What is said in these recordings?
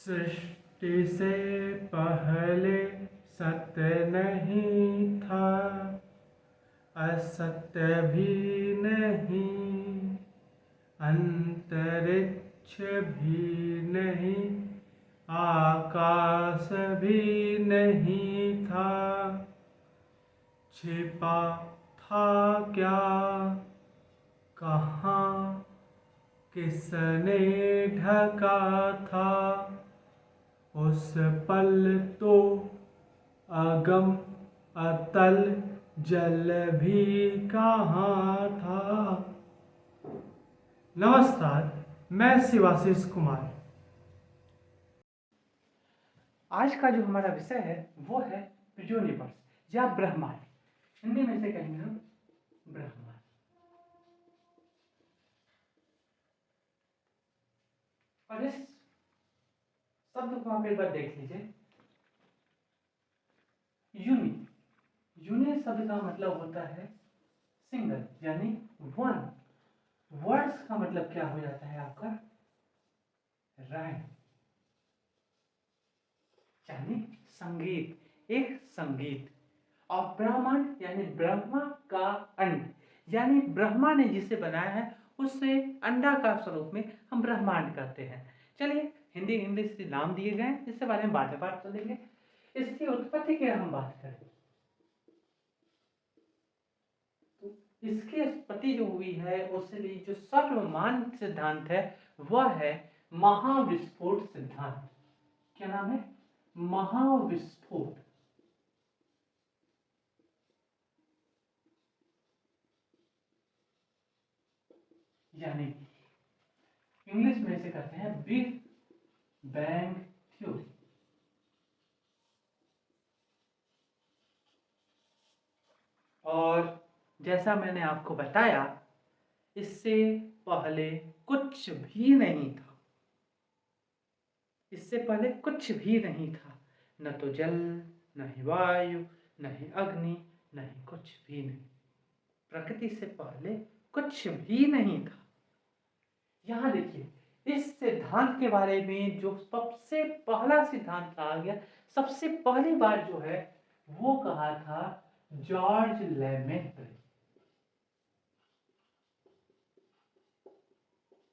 सृष्टि से पहले सत्य नहीं था, असत्य भी नहीं, अंतरिक्ष भी नहीं, आकाश भी नहीं था। छिपा था क्या, कहाँ, किसने ढका था? उस पल तो अगम अतल जल भी कहाँ था। नमस्कार, मैं शिवाशीष कुमार। आज का जो हमारा विषय है वो है यूनिवर्स या ब्रह्मांड। हिंदी में से कहेंगे हम ब्रह्मांड। और इस शब्द को आप एक बार देख लीजिए। यूनि शब्द का मतलब होता है सिंगल यानी वन। वर्ड्स का मतलब क्या हो जाता है आपका राइम यानी संगीत, एक संगीत। और ब्रह्मांड यानी ब्रह्मा का अंड, यानी ब्रह्मा ने जिसे बनाया है उससे अंडा का स्वरूप में हम ब्रह्मांड कहते हैं। चलिए हिंदी इंग्लिश के नाम दिए गए हैं, इसके बारे में बात चलेंगे। इसकी उत्पत्ति की हम बात करें तो इसकी उत्पत्ति जो हुई है उससे भी जो सर्वमान सिद्धांत है वह है महाविस्फोट सिद्धांत। क्या नाम है? महाविस्फोट। यानी इंग्लिश में इसे कहते हैं बिग बैंग थ्योरी। और जैसा मैंने आपको बताया इससे पहले कुछ भी नहीं था। इससे पहले कुछ भी नहीं था, न तो जल, न ही वायु, न ही अग्नि, न ही कुछ भी नहीं। प्रकृति से पहले कुछ भी नहीं था। यहां देखिए इस सिद्धांत के बारे में जो सबसे पहला सिद्धांत कहा गया, सबसे पहली बार जो है वो कहा था जॉर्ज लेमेत्र।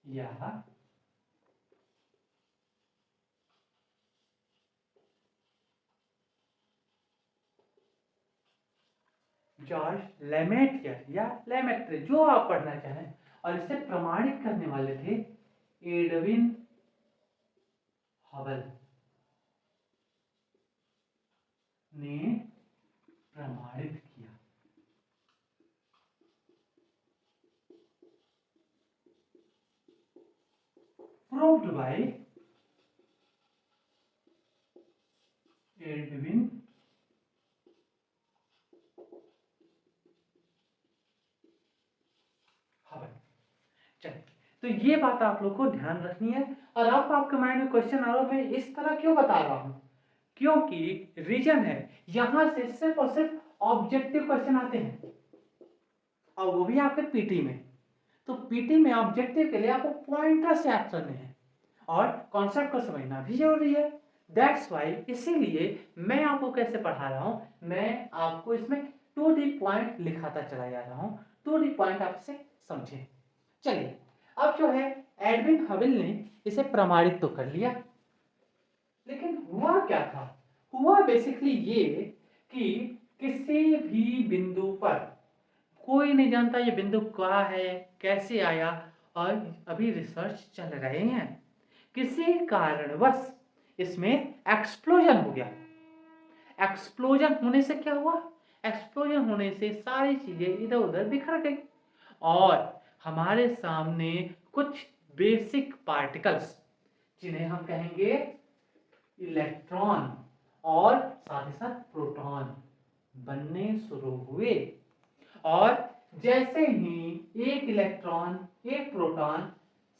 यह जॉर्ज लेमेट्रियर या लेमेट्रे जो आप पढ़ना चाहें, और इसे प्रमाणित करने वाले थे एडविन हबल ने प्रमाणित किया। Proved bye Edwin Hubble. चलिए तो ये बात आप लोग को ध्यान रखनी है। और अब आपके माइंड में क्वेश्चन आ रहा है मैं इस तरह क्यों बता रहा हूं? क्योंकि रीजन है यहां से सिर्फ और सिर्फ ऑब्जेक्टिव क्वेश्चन आते हैं, और वो भी आपके पीटी में। तो पीटी में ऑब्जेक्टिव के लिए आपको पॉइंटर से याद करने हैं और कॉन्सेप्ट को समझना भी जरूरी है। दैट्स वाई, इसीलिए मैं आपको कैसे पढ़ा रहा हूं, मैं आपको इसमें टू दी पॉइंट लिखाता चला जा रहा हूं। टू दी पॉइंट आपसे समझे। चलिए अब जो है एडविन हबल ने इसे प्रमाणित तो कर लिया, लेकिन हुआ क्या था? हुआ बेसिकली ये कि किसी भी बिंदु पर कोई नहीं जानता ये बिंदु कहाँ है, कैसे आया, और अभी रिसर्च चल रहे हैं। किसी कारणवश इसमें एक्सप्लोजन हो गया। एक्सप्लोजन होने से क्या हुआ? एक्सप्लोजन होने से सारी चीजें इधर उधर बिखर गई और हमारे सामने कुछ बेसिक पार्टिकल्स, जिन्हें हम कहेंगे इलेक्ट्रॉन और साथ ही साथ प्रोटॉन, बनने शुरू हुए। और जैसे ही एक इलेक्ट्रॉन एक प्रोटॉन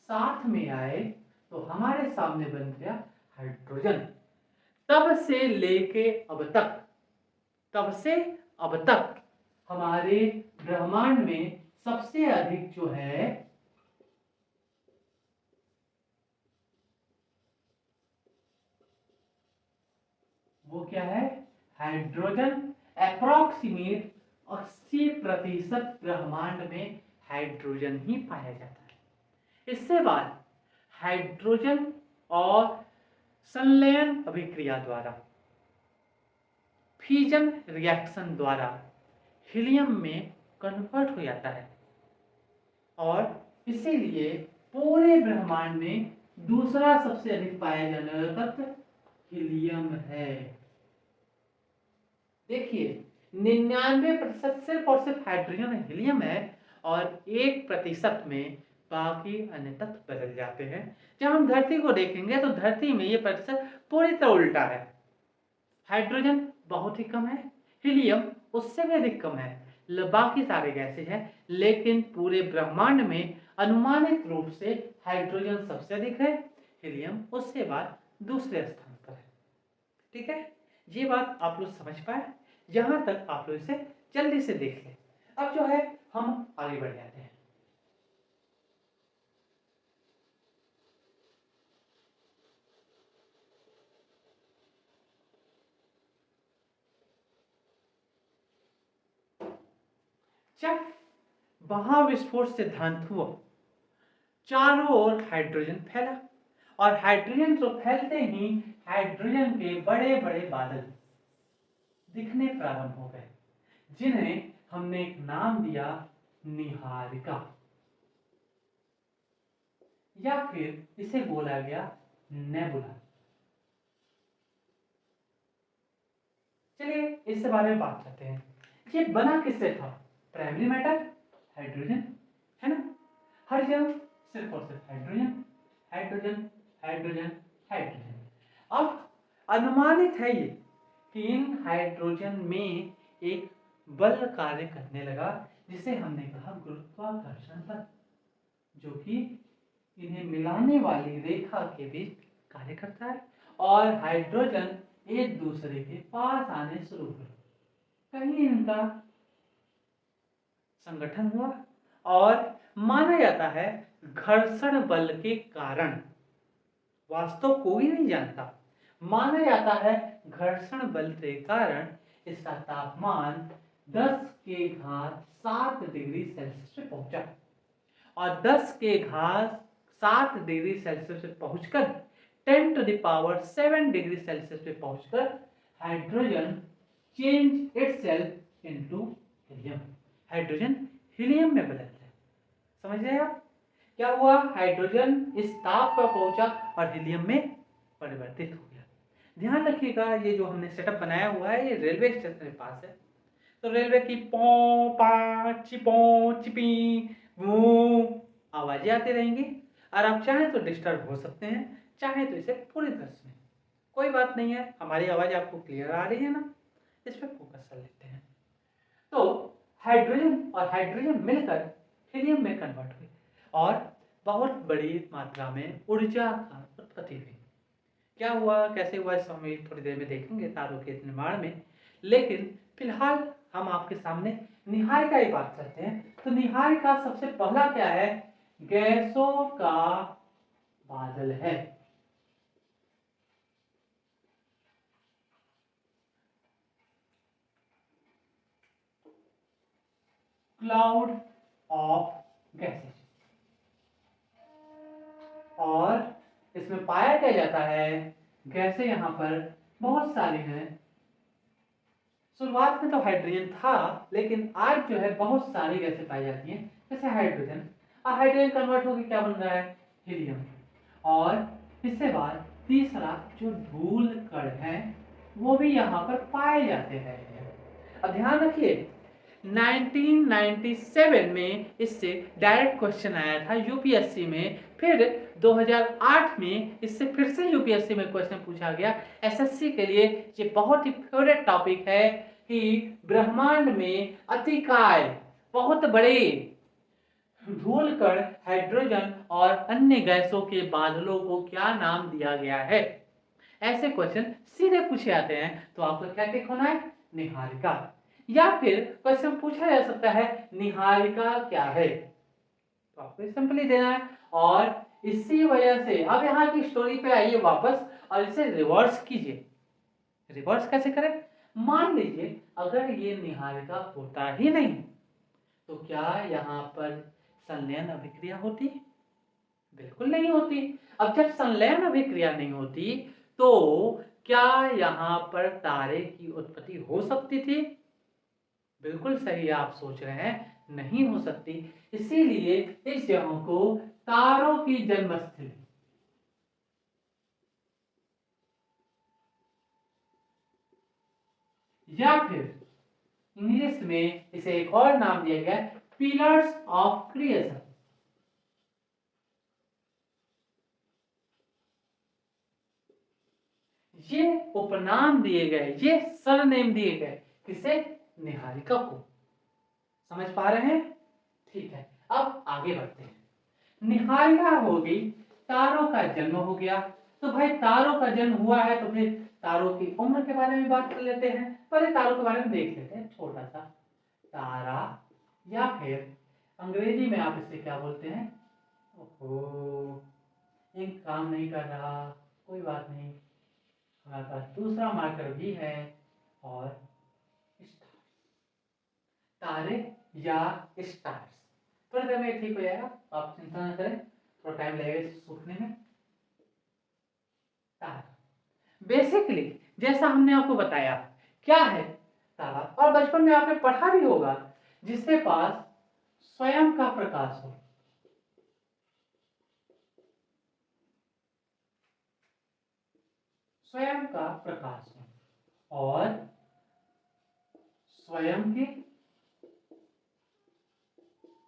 साथ में आए तो हमारे सामने बन गया हाइड्रोजन। तब से लेके अब तक, तब से अब तक हमारे ब्रह्मांड में सबसे अधिक जो है वो क्या है? हाइड्रोजन। अप्रोक्सीमेट 80% ब्रह्मांड में हाइड्रोजन ही पाया जाता है। इससे बाद हाइड्रोजन और संलयन अभिक्रिया द्वारा, फ्यूजन रिएक्शन द्वारा हीलियम में कन्वर्ट हो जाता है और इसीलिए पूरे ब्रह्मांड में दूसरा सबसे अधिक पाया जाने वाला तत्व हीलियम है। देखिए 99% सिर्फ और सिर्फ हाइड्रोजन और हीलियम है और 1% में बाकी अन्य तत्व बदल जाते हैं। जब हम धरती को देखेंगे तो धरती में ये प्रतिशत पूरी तरह उल्टा है। हाइड्रोजन बहुत ही कम है, हीलियम उससे भी अधिक कम है, बाकी सारे गैसेज हैं, लेकिन पूरे ब्रह्मांड में अनुमानित रूप से हाइड्रोजन सबसे अधिक है, हीलियम उससे बाद दूसरे स्थान पर है। ठीक है, ये बात आप लोग समझ पाए? जहां तक आप लोग इसे जल्दी से देख लें। अब जो है हम आगे बढ़ जाते हैं। जब महाविस्फोट सिद्धांत हुआ, चारों ओर हाइड्रोजन फैला और हाइड्रोजन तो फैलते ही हाइड्रोजन के बड़े बड़े बादल दिखने प्रारंभ हो गए, जिन्हें हमने एक नाम दिया निहारिका, या फिर इसे बोला गया नेबुला। चलिए इसके बारे में बात करते हैं। ये बना किससे था? प्राइमरी मैटर हाइड्रोजन, है ना? हर जगह सिर्फ और सिर्फ हाइड्रोजन हाइड्रोजन हाइड्रोजन हाइड्रोजन। अब अनुमानित है ये कि इन हाइड्रोजन में एक बल कार्य करने लगा, जिसे हमने कहा गुरुत्वाकर्षण बल, जो कि इन्हें मिलाने वाली रेखा के बीच कार्य करता है और हाइड्रोजन एक दूसरे के पास आने शुरू हुए। कहीं इनका संगठन हुआ और माना जाता है घर्षण बल के कारण, वास्तव कोई नहीं जानता, माना जाता है घर्षण बल के कारण इसका तापमान 10 के घात 7 डिग्री सेल्सियस पे पहुंचा और 10 के घात 7 डिग्री सेल्सियस पे पहुंचकर 10 to the power 7 degree Celsius पे पहुंचकर hydrogen change itself into helium, hydrogen helium में बदल जाए। समझ रहे हैं आप? क्या हुआ? हाइड्रोजन इस ताप पर पहुंचा और हीलियम में परिवर्तित हो गया। ध्यान रखिएगा, ये जो हमने सेटअप बनाया हुआ है ये रेलवे स्टेशन के पास है, तो रेलवे की पौ पा चिपो चिपी वो आवाजें आती रहेंगी और आप चाहें तो डिस्टर्ब हो सकते हैं, चाहे तो इसे पूरी तरह सुने, कोई बात नहीं है। हमारी आवाज आपको क्लियर आ रही है ना? इस पर फोकस कर लेते हैं। तो हाइड्रोजन और हाइड्रोजन मिलकर हीलियम में कन्वर्ट हुए और बहुत बड़ी मात्रा में ऊर्जा का उत्पत्ति हुई। क्या हुआ, कैसे हुआ, इस हम थोड़ी देर में देखेंगे तारों के निर्माण में, लेकिन फिलहाल हम आपके सामने निहारिका की बात करते हैं। तो निहारिका सबसे पहला क्या है? गैसों का बादल है। Cloud of gases. और इसमें पाया क्या जाता है? गैसें यहाँ पर बहुत सारी हैं। शुरुआत में तो हाइड्रोजन था, लेकिन आज जो है बहुत सारी गैसें पाई जाती हैं, जैसे हाइड्रोजन। और हाइड्रोजन कन्वर्ट होकर क्या बन रहा है? हीलियम। और इससे बाद तीसरा जो धूल कण है वो भी यहाँ पर पाए जाते हैं। अब ध्यान रखिए 1997 में इससे डायरेक्ट क्वेश्चन आया था यूपीएससी में, फिर 2008 में इससे फिर से यूपीएससी में क्वेश्चन पूछा गया। एसएससी के लिए ये बहुत ही फेवरेट टॉपिक है कि ब्रह्मांड में अतिकाय बहुत बड़े धूल कण हाइड्रोजन और अन्य गैसों के बादलों को क्या नाम दिया गया है। ऐसे क्वेश्चन सीधे पूछे जाते हैं, तो आपको क्या टिक होना है? निहारिका। या फिर क्वेश्चन पूछा जा सकता है निहारिका क्या है, तो आपको सिंपली देना है। और इसी वजह से अब यहाँ की स्टोरी पे आइए वापस और इसे रिवर्स कीजिए। रिवर्स कैसे करें? मान लीजिए अगर ये निहारिका होता ही नहीं तो क्या यहाँ पर संलयन अभिक्रिया होती? बिल्कुल नहीं होती। अब जब संलयन अभिक्रिया नहीं होती तो क्या यहाँ पर तारे की उत्पत्ति हो सकती थी? बिल्कुल सही आप सोच रहे हैं, नहीं हो सकती। इसीलिए इस जगह को तारों की जन्मस्थली या फिर इंग्लिश में इसे एक और नाम दिया गया पिलर्स ऑफ क्रिएशन। ये उपनाम दिए गए, ये सरनेम दिए गए किसे? निहारिका को। समझ पा रहे हैं? ठीक है, अब आगे बढ़ते हैं। निहारिका हो गई, तारों का जन्म हो गया। तो भाई तारों का जन्म हुआ है तो फिर तारों की उम्र के बारे में बात कर लेते हैं। पहले तारों के बारे में देख लेते हैं छोटा सा। तारा या फिर अंग्रेजी में आप इसे क्या बोलते हैं? ओहो, इंक काम नहीं कर रहा, कोई बात नहीं, हमारे पास दूसरा मार्कर भी है। और तारे या स्टार्स, थोड़ी देर में ठीक हो जाएगा, आप चिंता ना करें, थोड़ा टाइम लगेगा इसे सूखने में। तारा बेसिकली जैसा हमने आपको बताया क्या है तारा, और बचपन में आपने पढ़ा भी होगा, जिसके पास स्वयं का प्रकाश हो। स्वयं का प्रकाश हो और स्वयं की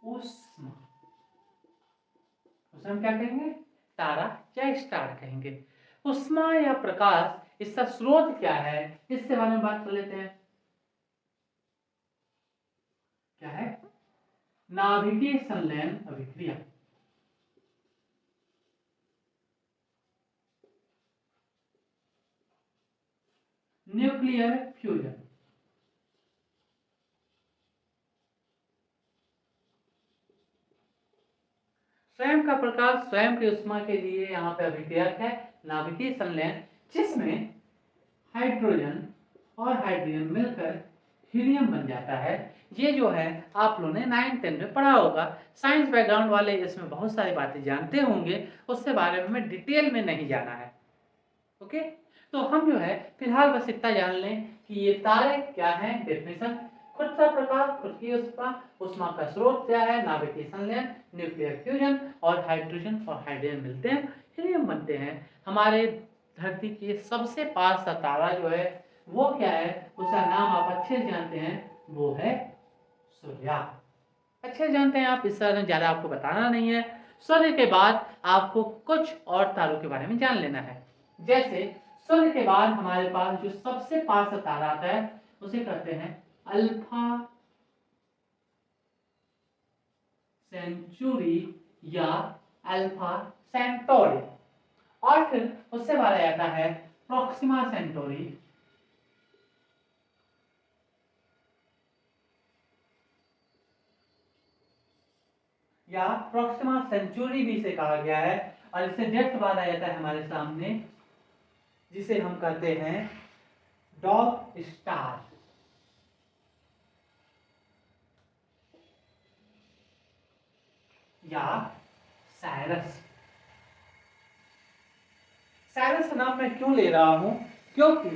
उष्मा, उसे हम क्या कहेंगे? तारा या स्टार कहेंगे। उष्मा या प्रकाश, इसका स्रोत क्या है, इसके बारे में बात कर लेते हैं। क्या है? नाभिकीय संलयन अभिक्रिया। Nuclear fusion. स्वयं का प्रकाश, स्वयं की उष्मा के लिए यहाँ पे अभिक्रिया है नाभिकीय संलयन, जिसमें हाइड्रोजन और हाइड्रोजन मिलकर हीलियम बन जाता है। ये जो है आप लोगों ने 9-10 में पढ़ा होगा। साइंस बैकग्राउंड वाले इसमें बहुत सारी बातें जानते होंगे, उसके बारे में हमें डिटेल में नहीं जाना है। ओके, तो हम जो है फिलहाल बस इतना जान लें कि ये तारे क्या हैं, डेफिनेशन, खुद का प्रकाश, खुद की उष्मा, उष्मा का स्रोत क्या है, नाभिकीय संलयन, न्यूक्लियर फ्यूजन, और हाइड्रोजन और हाइड्रोजन मिलते हैं, हीलियम बनते हैं। हमारे धरती के सबसे पास का तारा जो है वो क्या है, उसका नाम आप अच्छे से जानते हैं, वो है सूर्य। अच्छे जानते हैं आप, इस तरह ज्यादा आपको बताना नहीं है। सूर्य के बाद आपको कुछ और तारों के बारे में जान लेना है। जैसे सूर्य के बाद हमारे पास जो सबसे पास का तारा आता है उसे कहते हैं अल्फा सेंचुरी या अल्फा सेंटोरी, और फिर उससे बाद आता है प्रोक्सिमा सेंटोरी या प्रोक्सिमा सेंचुरी भी इसे कहा गया है। और इससे जस्ट बाद आ जाता है हमारे सामने, जिसे हम कहते हैं डॉग स्टार या साइरस। साइरस का नाम मैं क्यों ले रहा हूं? क्योंकि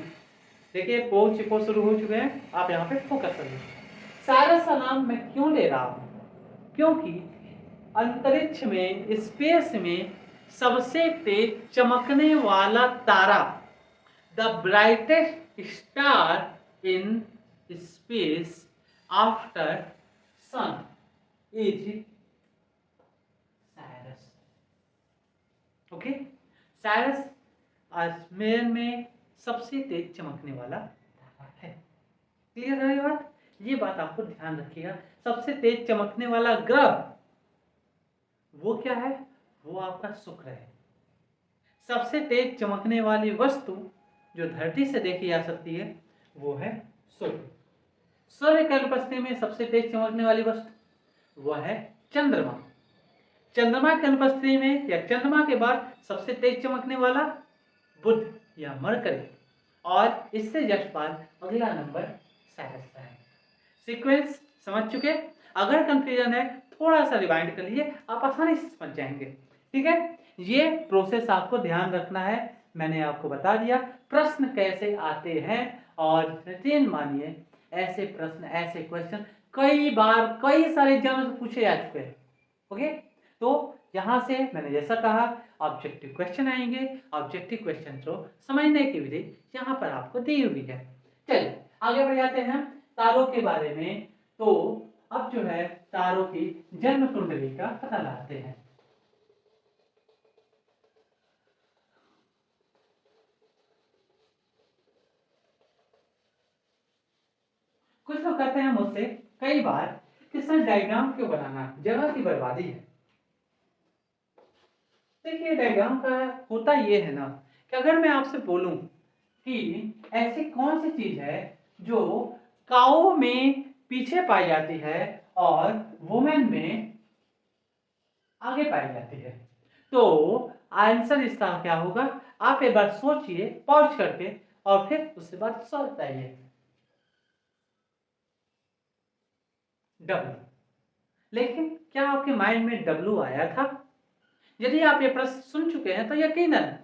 देखिए पोल चिपो शुरू हो चुके हैं, आप यहाँ पे फोकस करिए। साइरस का नाम मैं क्यों ले रहा हूं? क्योंकि अंतरिक्ष में, स्पेस में सबसे तेज चमकने वाला तारा, the brightest star in space after sun is Sirius. Okay, Sirius आसमान में सबसे तेज चमकने वाला तारा है। क्लियर है ये बात? ये बात आपको ध्यान रखिएगा। सबसे तेज चमकने वाला ग्रह वो क्या है? वो आपका शुक्र है। सबसे तेज चमकने वाली वस्तु जो धरती से देखी जा सकती है वो है सूर्य। सूर्य की अनुपस्थिति में सबसे तेज चमकने वाली वस्तु वो है चंद्रमा। चंद्रमा की अनुपस्थिति में या चंद्रमा के बाद सबसे तेज चमकने वाला बुध या मरकरी। और इससे जस्ट बाद अगला नंबर सहजता है। सीक्वेंस समझ चुके? अगर कंफ्यूजन है थोड़ा सा रिवाइंड कर लीजिए, आप आसानी से समझ जाएंगे। ठीक है, ये प्रोसेस आपको ध्यान रखना है। मैंने आपको बता दिया प्रश्न कैसे आते हैं, और यकीन मानिए ऐसे प्रश्न, ऐसे क्वेश्चन कई बार कई सारे एग्जाम में पूछे जा चुके हैं। ओके, तो यहाँ से मैंने जैसा कहा ऑब्जेक्टिव क्वेश्चन आएंगे, ऑब्जेक्टिव क्वेश्चन को समझने की विधि यहाँ पर आपको दी हुई है। चलिए आगे बढ़ जाते हैं तारों के बारे में। तो अब जो है तारों की जन्म कुंडली का पता लगाते हैं। कुछ लोग कहते हैं मुझसे कई बार कि सर डायग्राम क्यों बनाना, जगह की बर्बादी है। देखिए डायग्राम का होता ये है ना कि अगर मैं आपसे बोलूं कि ऐसी कौन सी चीज है जो काऊ में पीछे पाई जाती है और वुमेन में आगे पाई जाती है, तो आंसर इसका क्या होगा? आप एक बार सोचिए पॉज करके और फिर उसके बाद सॉल्व बताइए। डब्ल्यू। लेकिन क्या आपके माइंड में डब्ल्यू आया था? यदि आप ये प्रश्न सुन चुके हैं तो यकीनन,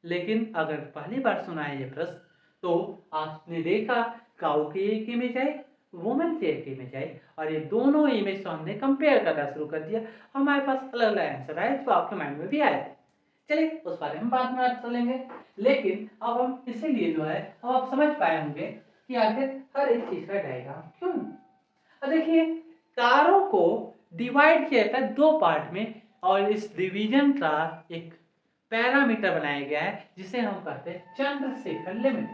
लेकिन अगर पहली बार सुना है ये प्रश्न तो आपने देखा काऊ की एक इमेज आई, वुमेन की एक इमेज आई, और ये दोनों इमेज को हमने कंपेयर करना शुरू कर दिया, हमारे पास अलग अलग आंसर आए जो आपके माइंड में भी आए थे। चलिए उस बारे में बाद में बात कर लेंगे, लेकिन अब हम इसीलिए जो है अब आप समझ पाए होंगे कि आखिर हर एक चीज का डायग्राम क्यों। अब देखिए तारों को डिवाइड किया जाता है दो पार्ट में, और इस डिवीजन का एक पैरामीटर बनाया गया है जिसे हम कहते हैं चंद्रशेखर लिमिट।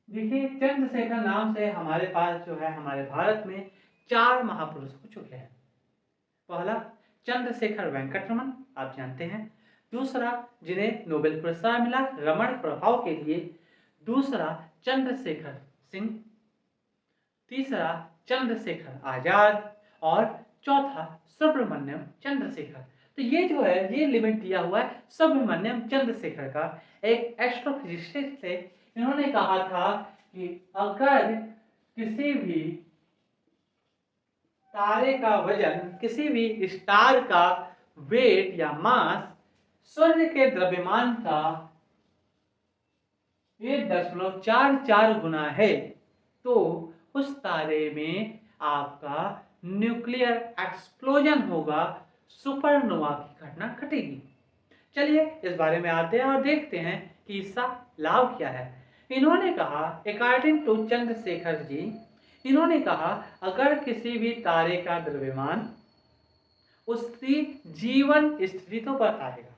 देखिए चंद्रशेखर नाम से हमारे पास जो है हमारे भारत में 4 महापुरुष हो चुके हैं। पहला चंद्रशेखर वेंकट रमन, आप जानते हैं। दूसरा जिन्हें नोबेल पुरस्कार मिला रमण प्रभाव के लिए, दूसरा चंद्रशेखर सिंह, तीसरा चंद्रशेखर आजाद, और चौथा सुब्रमण्यम चंद्रशेखर। तो ये जो है ये लिमिट दिया हुआ है सुब्रमण्यम चंद्रशेखर का। एक एस्ट्रोफिजिसिस्ट थे, इन्होंने कहा था कि अगर किसी भी तारे का वजन, किसी भी स्टार का वेट या मास सूर्य के द्रव्यमान का 1.44 गुना है, तो उस तारे में आपका न्यूक्लियर एक्सप्लोजन होगा, सुपरनोवा की घटना घटेगी। चलिए इस बारे में आते हैं और देखते हैं कि इसका लाभ क्या है। इन्होंने कहा अकॉर्डिंग टू चंद्रशेखर जी, इन्होंने कहा अगर किसी भी तारे का द्रव्यमान उसकी जीवन स्थिति को बताएगा,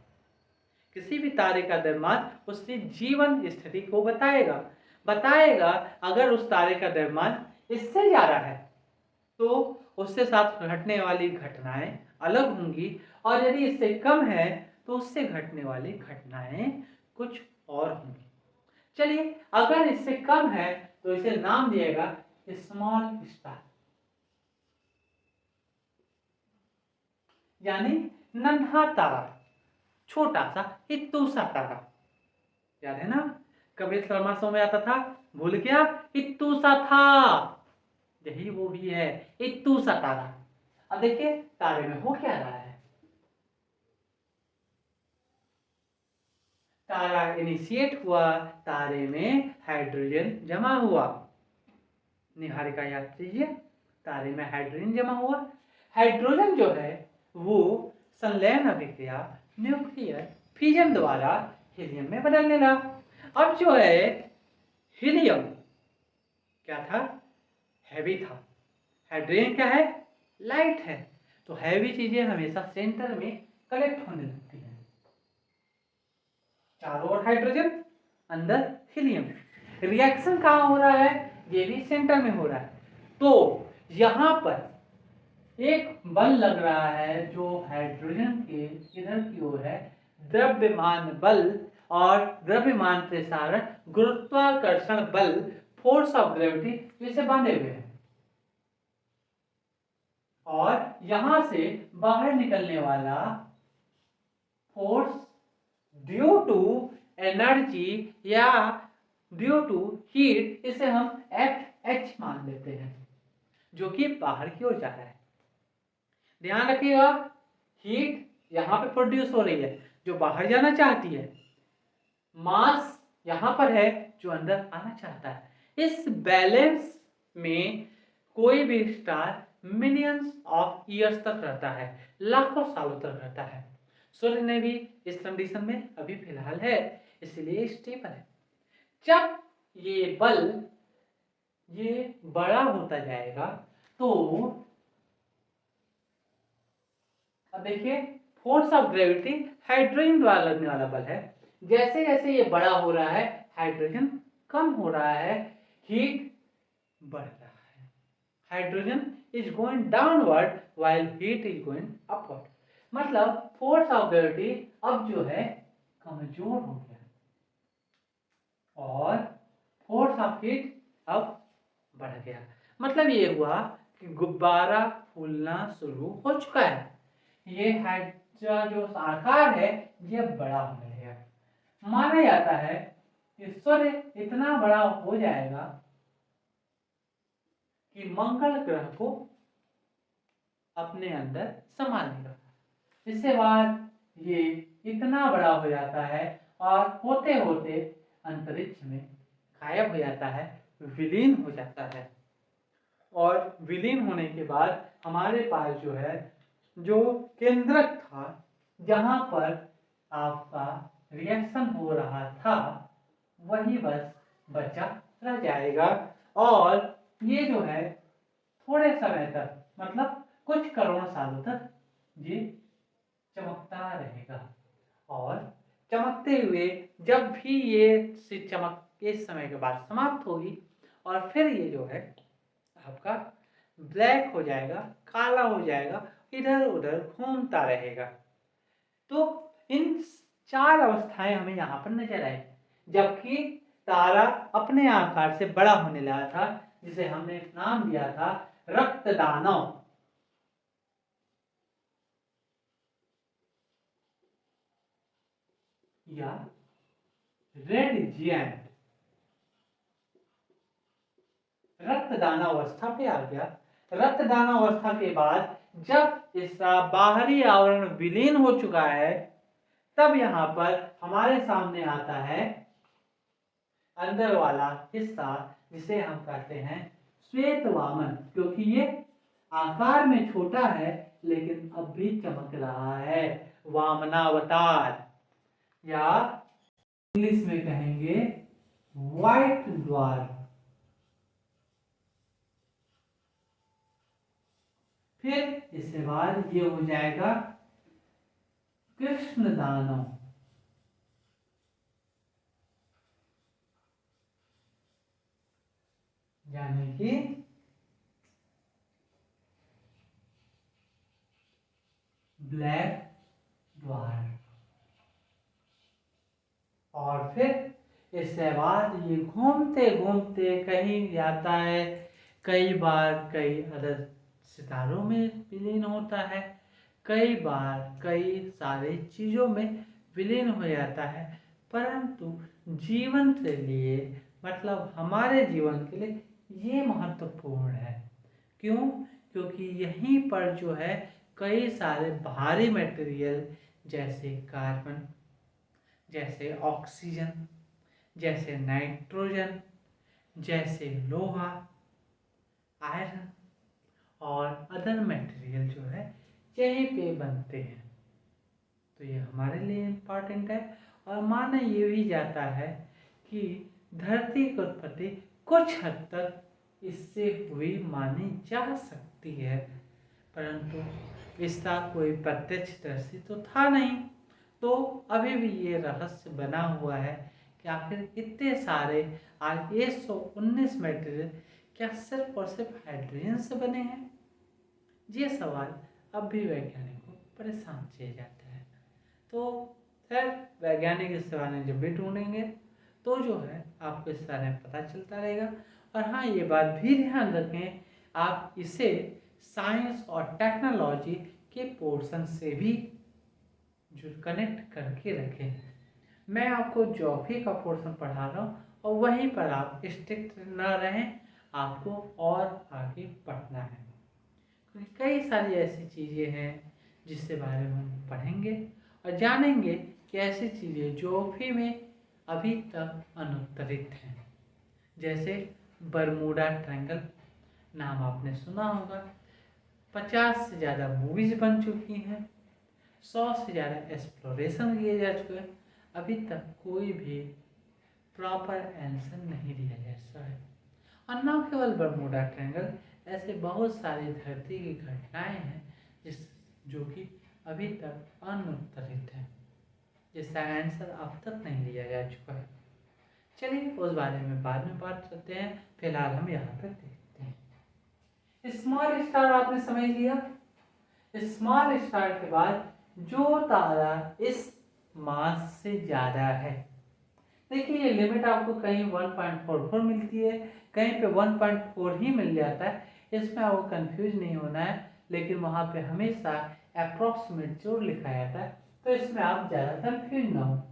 किसी भी तारे का द्रव्यमान उसकी जीवन स्थिति को बताएगा अगर उस तारे का द्रव्यमान इससे ज्यादा है तो उसके साथ घटने वाली घटनाएं अलग होंगी, और यदि इससे कम है तो उससे घटने वाली घटनाएं कुछ और होंगी। चलिए अगर इससे कम है तो इसे नाम दिएगा स्मॉल स्टार, यानी नन्हा तारा, छोटा सा इत्तू सा तारा। याद है ना, कबीर शर्मा शो में आता था, भूल गया इत्तू सा था, यही वो भी है इत्तू सा तारा। अब देखिए तारे में हो क्या रहा है, तारा इनिशिएट हुआ, तारे में हाइड्रोजन जमा हुआ। निहारिका याद कीजिए, तारे में हाइड्रोजन जमा हुआ। हाइड्रोजन जो है वो संलयन अभिक्रिया न्यूक्लियर फिजन द्वारा हीलियम में बदलने लगा। अब जो है हीलियम क्या था? हैवी था। हाइड्रोजन क्या है? लाइट है। तो हैवी चीजें हमेशा सेंटर में कलेक्ट होने लगती हैं, चारों ओर हाइड्रोजन, अंदर हीलियम। रिएक्शन कहाँ हो रहा है? ये भी सेंटर में हो रहा है। तो यहां पर एक बल लग रहा है जो हाइड्रोजन के इधर की ओर है, द्रव्यमान बल और द्रव्यमान प्रसारण गुरुत्वाकर्षण बल, फोर्स ऑफ ग्रेविटी, इसे बांधे हुए हैं। और यहां से बाहर निकलने वाला फोर्स ड्यू टू एनर्जी या ड्यू टू हीट, इसे हम FH मान लेते हैं, जो कि बाहर की ओर जा रहा है। ध्यान रखिएगा, हीट यहां पे प्रोड्यूस हो रही है जो बाहर जाना चाहती है, मास यहां पर है जो अंदर आना चाहता है। इस बैलेंस में कोई भी स्टार मिलियंस ऑफ ईयर्स तक रहता है, लाखों सालों तक रहता है। सूर्य ने भी इस कंडीशन में अभी फिलहाल है, इसलिए स्टेबल है। जब ये बल ये बड़ा होता जाएगा तो अब देखिए, फोर्स ऑफ ग्रेविटी हाइड्रोजन द्वारा लगने वाला बल है। जैसे जैसे ये बड़ा हो रहा है, हाइड्रोजन कम हो रहा है, हीट बढ़ रहा है। Hydrogen is going downward while heat is going upward. मतलब फोर्स ऑफ ग्रेविटी अब जो है कमजोर हो गया और फोर्स ऑफ हीट अब बढ़ गया। मतलब ये हुआ कि गुब्बारा फूलना शुरू हो चुका है। ये हाइड्रा जो आकार है ये बड़ा होने लगेगा। माना जाता है कि सूर्य इतना बड़ा हो जाएगा कि मंगल ग्रह को अपने अंदर समा लेगा। इसके बाद ये इतना बड़ा हो जाता है और होते होते अंतरिक्ष में गायब हो जाता है, विलीन हो जाता है। और विलीन होने के बाद हमारे पास जो है, जो केंद्रक था जहां पर आपका रिएक्शन हो रहा था, वही बस बचा रह जाएगा। और ये जो है थोड़े समय तक, मतलब कुछ करोड़ सालों तक ये चमकता रहेगा। और चमकते हुए जब भी ये चमक इस समय के बाद समाप्त होगी और फिर ये जो है आपका ब्लैक हो जाएगा, काला हो जाएगा, इधर उधर घूमता रहेगा। तो इन 4 अवस्थाएं हमें यहाँ पर नजर आई। जबकि तारा अपने आकार से बड़ा होने लगा था, जिसे हमने नाम दिया था रक्त दानव। या रेड जिएंट रक्तदान अवस्था पे आ गया। रक्तदान अवस्था के बाद जब इसका बाहरी आवरण विलीन हो चुका है, तब यहाँ पर हमारे सामने आता है अंदर वाला हिस्सा, जिसे हम कहते हैं श्वेत वामन, क्योंकि ये आकार में छोटा है लेकिन अब भी चमक रहा है। वामनावतार, या इंग्लिश में कहेंगे व्हाइट ड्वार्फ। फिर इसके बाद ये हो जाएगा कृष्ण दानव, यानी कि ब्लैक ड्वार्फ। और फिर इसके बाद ये घूमते घूमते कहीं जाता है, कई बार कई अदर सितारों में विलीन होता है, कई बार कई सारे चीज़ों में विलीन हो जाता है। परंतु जीवन के लिए, मतलब हमारे जीवन के लिए ये महत्वपूर्ण है। क्यों? क्योंकि यहीं पर जो है कई सारे भारी मटेरियल जैसे कार्बन, जैसे ऑक्सीजन, जैसे नाइट्रोजन, जैसे लोहा, आयरन और अदर मटेरियल जो है यहीं पे बनते हैं। तो ये हमारे लिए इम्पॉर्टेंट है। और माना ये भी जाता है कि धरती की उत्पत्ति कुछ हद तक इससे हुई मानी जा सकती है, परंतु इसका कोई प्रत्यक्षदर्शी तो था नहीं। तो अभी भी ये रहस्य बना हुआ है कि आखिर इतने सारे आज 119 मटेरियल क्या सिर्फ और सिर्फ हाइड्रोजन से बने हैं? ये सवाल अब भी वैज्ञानिकों को परेशान किया जाता है। तो खैर, वैज्ञानिक इस बारे में जब भी ढूंढेंगे तो जो है आपको इस बारे में पता चलता रहेगा। और हाँ, ये बात भी ध्यान रखें, आप इसे साइंस और टेक्नोलॉजी के पोर्शन से भी जो कनेक्ट करके रखे हैं। मैं आपको ज्योग्राफी का पोर्शन पढ़ा रहा हूँ और वहीं पर आप स्ट्रिक्ट ना रहें, आपको और आगे पढ़ना है। कई सारी ऐसी चीज़ें हैं जिसके बारे में हम पढ़ेंगे और जानेंगे कि ऐसी चीज़ें ज्योग्राफी में अभी तक अनुत्तरित हैं। जैसे बरमूडा ट्रायंगल, नाम आपने सुना होगा। 50 से ज़्यादा मूवीज़ बन चुकी हैं, 100 से ज़्यादा एक्सप्लोरेशन किए जा चुके हैं, अभी तक कोई भी प्रॉपर आंसर नहीं दिया जा सका है। और न केवल बरमूडा ट्रायंगल, ऐसे बहुत सारी धरती की घटनाएं हैं जो कि अभी तक अनुत्तरित हैं, जिसका आंसर अब तक नहीं दिया जा चुका है। चलिए उस बारे में बाद में बात करते हैं, फिलहाल हम यहाँ पर देखते हैं। स्मॉल स्टार आपने समझ लिया। स्मॉल स्टार के बाद जो तारा इस मास से ज़्यादा है, देखिए ये लिमिट आपको कहीं 1.44 मिलती है, कहीं पे 1.4 ही मिल जाता है। इसमें आपको कंफ्यूज नहीं होना है, लेकिन वहाँ पे हमेशा अप्रॉक्सीमेट जो लिखा जाता है, तो इसमें आप ज़्यादा कंफ्यूज ना हो।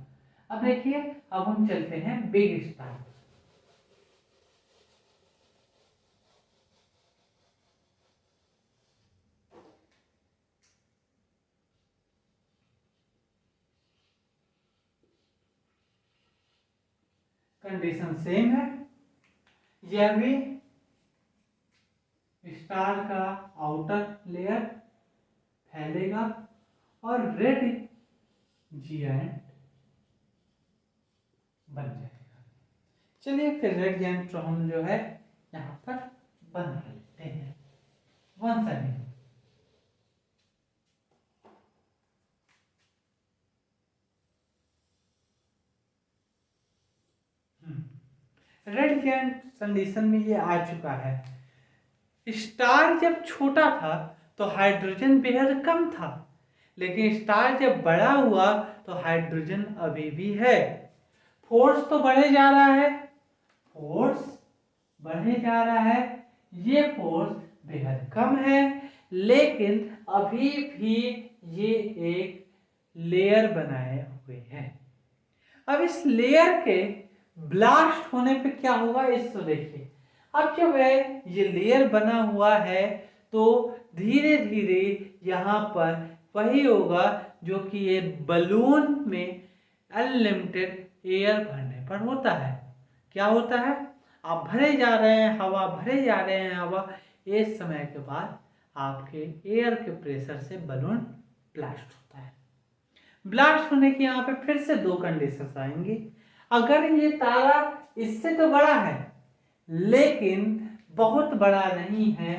अब देखिए, अब हम चलते हैं बिग स्टार। कंडीशन सेम है, यह भी स्टार का आउटर लेयर फैलेगा और रेड जिएंट बन जाएगा। चलिए फिर रेड जिएंट हम जो है यहाँ पर बना लेते हैं। One second. रेड जिएंट कंडीशन में ये आ चुका है। स्टार जब छोटा था तो हाइड्रोजन बेहद कम था, लेकिन स्टार जब बड़ा हुआ तो हाइड्रोजन अभी भी है। फोर्स तो बढ़े जा रहा है, फोर्स बढ़े जा रहा है, ये फोर्स बेहद कम है, लेकिन अभी भी ये एक लेयर बनाए हुए है। अब इस लेयर के ब्लास्ट होने पे क्या होगा इसको देखिए। अब जब ये लेयर बना हुआ है तो धीरे धीरे यहाँ पर वही होगा जो कि ये बलून में अनलिमिटेड एयर भरने पर होता है। क्या होता है, आप भरे जा रहे हैं हवा, भरे जा रहे हैं हवा, एक समय के बाद आपके एयर के प्रेशर से बलून ब्लास्ट होता है। ब्लास्ट होने की यहाँ पे फिर से दो कंडीशंस आएंगी। अगर ये तारा इससे तो बड़ा है लेकिन बहुत बड़ा नहीं है,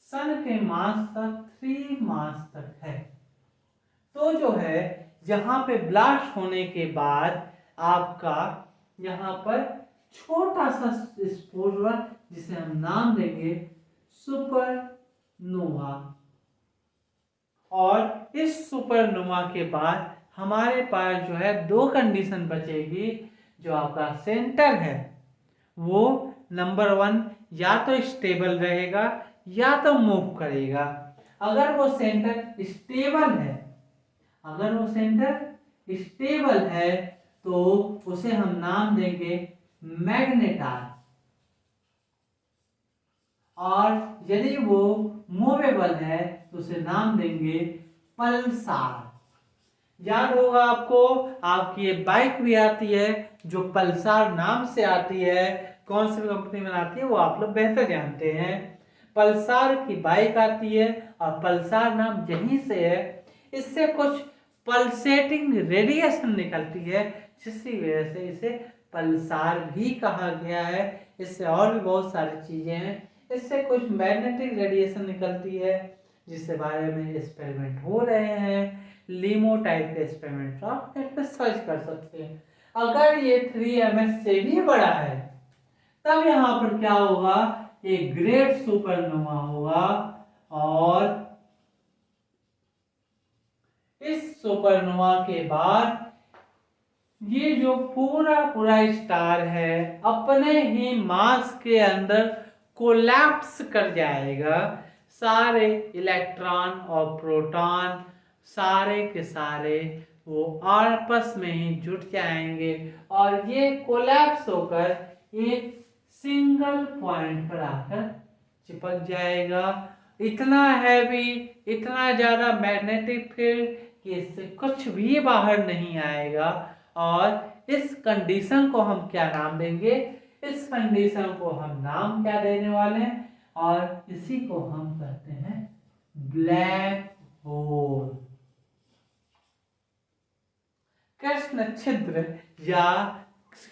सन के मास तक 3 मास तक है, तो जो है यहाँ पे ब्लास्ट होने के बाद आपका यहाँ पर छोटा सा स्फोट, जिसे हम नाम देंगे सुपरनोवा। और इस सुपरनोवा के बाद हमारे पास जो है दो कंडीशन बचेगी। जो आपका सेंटर है वो नंबर 1 या तो स्टेबल रहेगा या तो मूव करेगा। अगर वो सेंटर स्टेबल है, अगर वो सेंटर स्टेबल है तो उसे हम नाम देंगे मैग्नेटार, और यदि वो मूवेबल है तो उसे नाम देंगे पल्सार। याद होगा आपको, आपकी ये बाइक भी आती है जो पल्सार नाम से आती है। कौन सी कंपनी बनाती है वो आप लोग बेहतर जानते हैं। पल्सार की बाइक आती है और पल्सार नाम यहीं से है। इससे कुछ पल्सेटिंग रेडिएशन निकलती है, जिसकी वजह से इसे पल्सार भी कहा गया है। इससे और भी बहुत सारी चीजें हैं। इससे कुछ मैग्नेटिक रेडिएशन निकलती है, जिसके बारे में एक्सपेरिमेंट हो रहे हैं। लीमो टाइप के एक्सपेरिमेंट आप नेट पे सर्च कर सकते हैं। अगर ये 3ms से भी बड़ा है तब यहाँ पर क्या होगा, एक ग्रेट सुपरनोवा होगा, और इस सुपरनोवा के बाद ये जो पूरा पूरा स्टार है अपने ही मास के अंदर कोलैप्स कर जाएगा, सारे इलेक्ट्रॉन और प्रोटॉन सारे के सारे वो आपस में ही जुट जाएंगे और ये कोलैप्स होकर एक सिंगल पॉइंट पर आकर चिपक जाएगा। इतना हैवी, इतना ज़्यादा मैग्नेटिक फील्ड कि इससे कुछ भी बाहर नहीं आएगा। और इस कंडीशन को हम क्या नाम देंगे? इस कंडीशन को हम नाम क्या देने वाले हैं? और इसी को हम कहते हैं ब्लैक होल। कृष्ण छिद्र या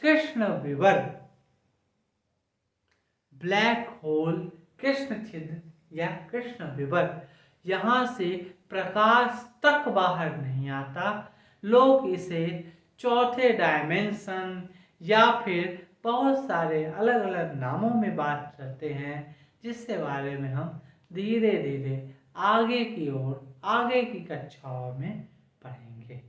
कृष्ण विवर। ब्लैक होल, कृष्ण छिद्र या कृष्ण विवर, यहां से प्रकाश तक बाहर नहीं आता। लोग इसे चौथे डायमेंशन या फिर बहुत सारे अलग अलग नामों में बात करते हैं, जिसके बारे में हम धीरे धीरे आगे की ओर, आगे की कक्षाओं में पढ़ेंगे।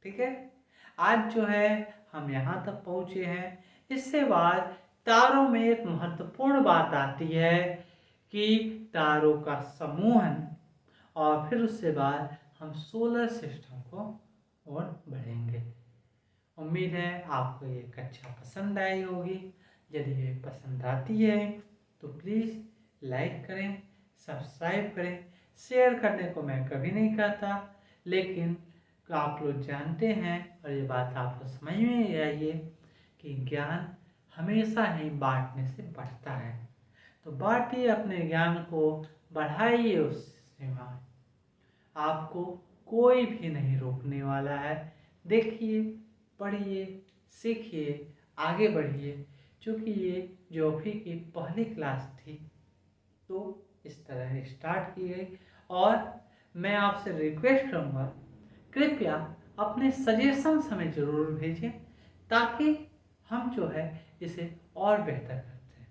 ठीक है, आज जो है हम यहाँ तक पहुँचे हैं। इससे बाद तारों में एक महत्वपूर्ण बात आती है कि तारों का समूहन, और फिर उससे बाद हम सोलर सिस्टम को और बढ़ेंगे। उम्मीद है आपको ये कक्षा पसंद आई होगी। यदि ये पसंद आती है तो प्लीज़ लाइक करें, सब्सक्राइब करें। शेयर करने को मैं कभी नहीं कहता, लेकिन आप लोग जानते हैं और ये बात आपको समझ में आइए कि ज्ञान हमेशा ही बांटने से बढ़ता है। तो बांटिए अपने ज्ञान को, बढ़ाइए उससे। आपको कोई भी नहीं रोकने वाला है। देखिए, पढ़िए, सीखिए, आगे बढ़िए। क्योंकि ये ज्योग्राफी की पहली क्लास थी तो इस तरह स्टार्ट की गई। और मैं आपसे रिक्वेस्ट करूँगा, कृपया अपने सजेशंस हमें ज़रूर भेजें ताकि हम जो है इसे और बेहतर करते हैं।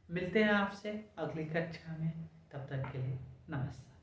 मिलते हैं आपसे अगली कक्षा में, तब तक के लिए नमस्कार।